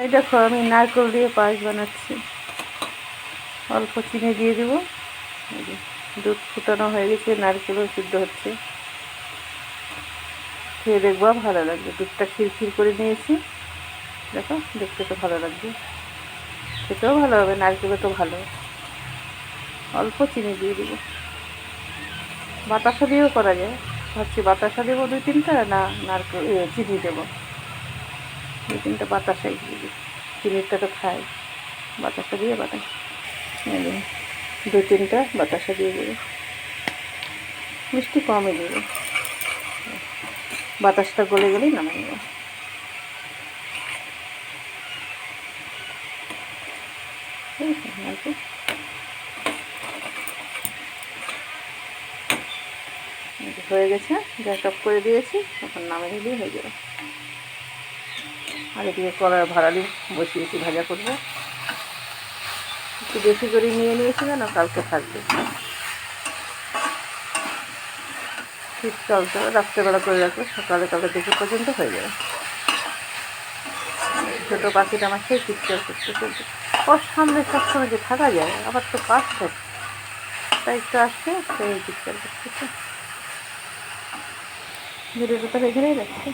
এই দেখো আমি নারকেল দিয়ে পায়েস বানাচ্ছি। অল্প চিনি দিয়ে দেবো। দুধ ফুটানো হয়ে গেছে, নারকেলও সিদ্ধ হচ্ছে। খেয়ে দেখবো, ভালো লাগবে। দুধটা ক্ষীর করে নিয়েছি, দেখো দেখতে তো ভালো লাগবে, খেতেও ভালো হবে, নারকেলও তো ভালো। অল্প চিনি দিয়ে দেবো। বাতাসা দিয়েও করা যায়। ভাবছি বাতাসা দেবো 2-3টা, না নারকেল চিনি দেবো 2-3টা, বাতাসাই দিয়ে দিই। চিনিটা তো খাই, বাতাসা দিয়ে বাতাসা 2-3টা বাতাসা দিয়ে দেবো। মিষ্টি কমই দেবো, বাতাসটা গলে গেলেই নামিয়ে নেবো। হয়ে গেছে, গ্যাস অফ করে দিয়েছি, এখন নামিয়ে নিলেই হয়ে যাবে। আর এদিকে কড়াই ভাড়ালি বসিয়েছি, ভাজা করবো। একটু বেশি করে নিয়েছি কেন, কালকে থাকবে। শীতকাল তো রাত্রেবেলা করে রাখলে সকালে দেখে পর্যন্ত হয়ে যাবে। ছোটো পাখিটা আমার সেই চিৎকার করতে, ওর সামনে সবসময় যে থাকা যায়, আবার তো পাশ থাকে, তাই একটু আসছে, সেই চিৎকার করতেছে। ভিডিওটা তো এখানেই রাখছে।